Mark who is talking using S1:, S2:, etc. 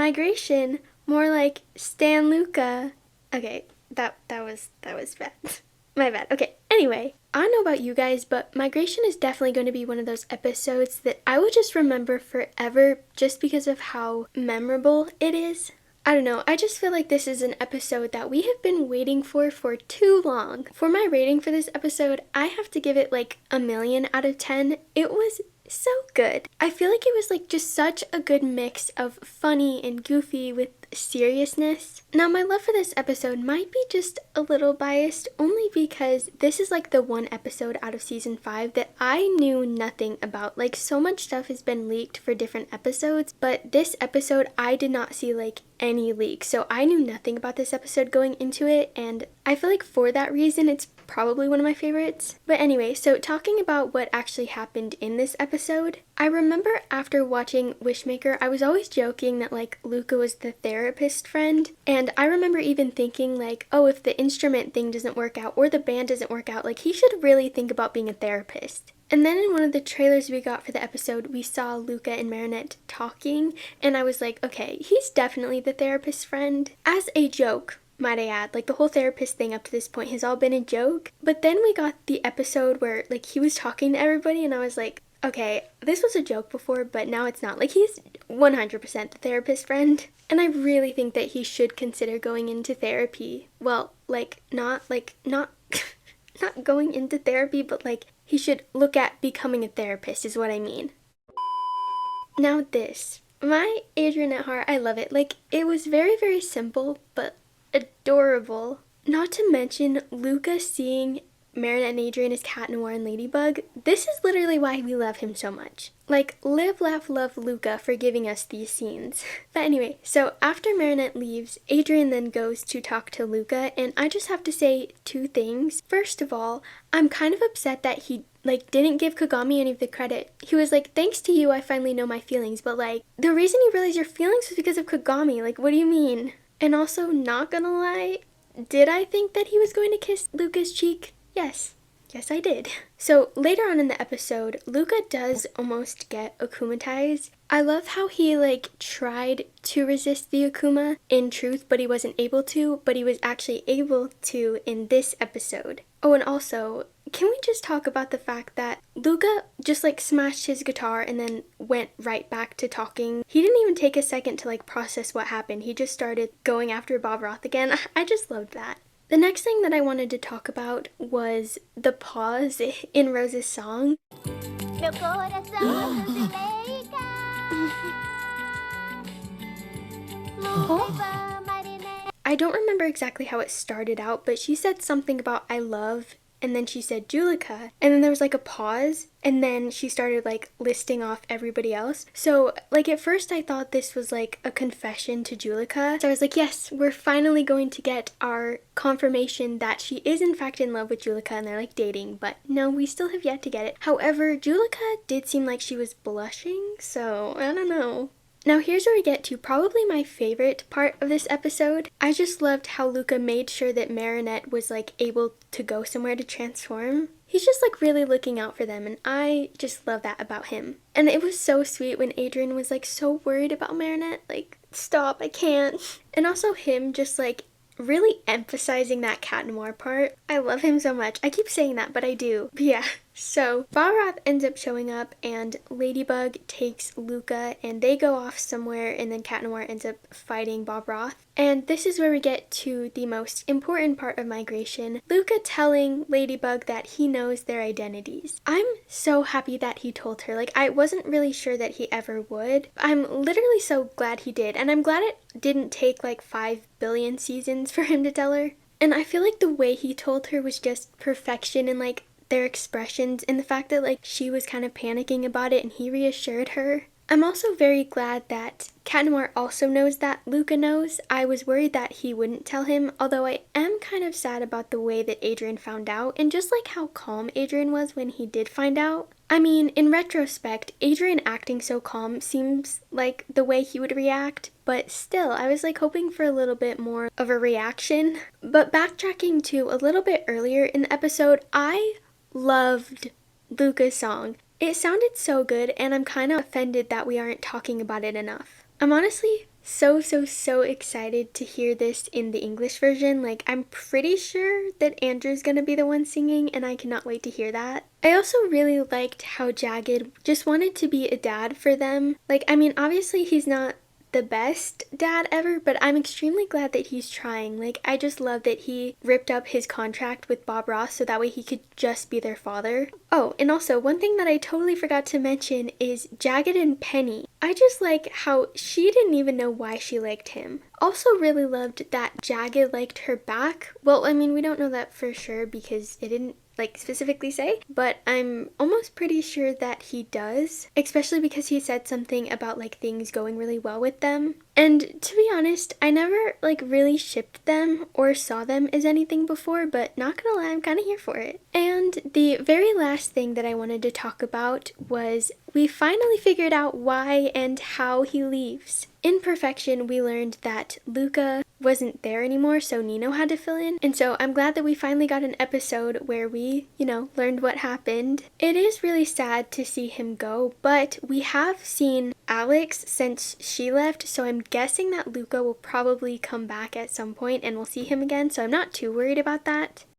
S1: migration, more like Stan Luka. Okay, that was bad. My bad. Okay, anyway, I don't know about you guys, but migration is definitely going to be one of those episodes that I will just remember forever just because of how memorable it is. I don't know, I just feel like this is an episode that we have been waiting for too long. For my rating for this episode, I have to give it like a million out of 10. It was so good. I feel like it was like just such a good mix of funny and goofy with seriousness. Now, my love for this episode might be just a little biased only because this is like the one episode out of season 5 that I knew nothing about. Like, so much stuff has been leaked for different episodes, but this episode I did not see like any leaks, so I knew nothing about this episode going into it, and I feel like for that reason it's probably one of my favorites. But anyway, so talking about what actually happened in this episode, I remember after watching Wishmaker, I was always joking that like Luka was the therapist friend, and I remember even thinking like, oh, if the instrument thing doesn't work out or the band doesn't work out, like he should really think about being a therapist. And then in one of the trailers we got for the episode, we saw Luka and Marinette talking, and I was like, okay, he's definitely the therapist friend. As a joke, might I add, like the whole therapist thing up to this point has all been a joke. But then we got the episode where like he was talking to everybody, and I was like, okay, this was a joke before, but now it's not. Like, he's 100% the therapist friend. And I really think that he should consider going into therapy. Well, not not going into therapy, but like he should look at becoming a therapist is what I mean. Now this, my Adrian at heart, I love it. Like, it was very, very simple, but adorable. Not to mention Luka seeing Marinette and Adrian as Cat Noir and Ladybug. This is literally why we love him so much. Like, live, laugh, love Luka for giving us these scenes. But anyway, so after Marinette leaves, Adrian then goes to talk to Luka, and I just have to say two things. First of all, I'm kind of upset that he didn't give Kagami any of the credit. He was like, thanks to you, I finally know my feelings, but like, the reason you realized your feelings was because of Kagami. Like, what do you mean? And also, not gonna lie, did I think that he was going to kiss Luka's cheek? Yes. Yes, I did. So later on in the episode, Luka does almost get akumatized. I love how he tried to resist the akuma in truth, but he wasn't able to, but he was actually able to in this episode. Oh, and also, can we just talk about the fact that Luka just smashed his guitar and then went right back to talking? He didn't even take a second to process what happened. He just started going after Bob Roth again. I just loved that. The next thing that I wanted to talk about was the pause in Rose's song. I don't remember exactly how it started out, but she said something about I love, and then she said Julika, and then there was a pause, and then she started listing off everybody else. So at first I thought this was a confession to Julika. So I was like, yes, we're finally going to get our confirmation that she is in fact in love with Julika and they're dating, but no, we still have yet to get it. However, Julika did seem like she was blushing, so I don't know. Now here's where we get to probably my favorite part of this episode. I just loved how Luka made sure that Marinette was able to go somewhere to transform. He's just really looking out for them, and I just love that about him. And it was so sweet when Adrian was so worried about Marinette, stop, I can't. And also him just really emphasizing that Cat Noir part. I love him so much. I keep saying that, but I do. But yeah. So Bob Roth ends up showing up, and Ladybug takes Luka, and they go off somewhere, and then Cat Noir ends up fighting Bob Roth. And this is where we get to the most important part of migration. Luka telling Ladybug that he knows their identities. I'm so happy that he told her. I wasn't really sure that he ever would. I'm literally so glad he did, and I'm glad it didn't take 5 billion seasons for him to tell her. And I feel the way he told her was just perfection, and their expressions, and the fact that she was kind of panicking about it and he reassured her. I'm also very glad that Cat Noir also knows that Luka knows. I was worried that he wouldn't tell him, although I am kind of sad about the way that Adrian found out, and just how calm Adrian was when he did find out. I mean, in retrospect, Adrian acting so calm seems like the way he would react, but still, I was hoping for a little bit more of a reaction. But backtracking to a little bit earlier in the episode, I loved Luka's song. It sounded so good, and I'm kind of offended that we aren't talking about it enough. I'm honestly so excited to hear this in the English version. Like, I'm pretty sure that Andrew's gonna be the one singing, and I cannot wait to hear that. I also really liked how Jagged just wanted to be a dad for them. Like, I mean, obviously he's not the best dad ever, but I'm extremely glad that he's trying. Like, I just love that he ripped up his contract with Bob Ross so that way he could just be their father. Oh, and also, one thing that I totally forgot to mention is Jagged and Penny. I just like how she didn't even know why she liked him. Also really loved that Jagged liked her back. Well, I mean, we don't know that for sure because it didn't specifically say, but I'm almost pretty sure that he does, especially because he said something about things going really well with them. And to be honest, I never really shipped them or saw them as anything before, but not gonna lie, I'm kind of here for it. And the very last thing that I wanted to talk about was we finally figured out why and how he leaves. In Perfection, we learned that Luka wasn't there anymore, so Nino had to fill in. And so I'm glad that we finally got an episode where we, learned what happened. It is really sad to see him go, but we have seen Alex since she left, so I'm guessing that Luka will probably come back at some point and we'll see him again, so I'm not too worried about that.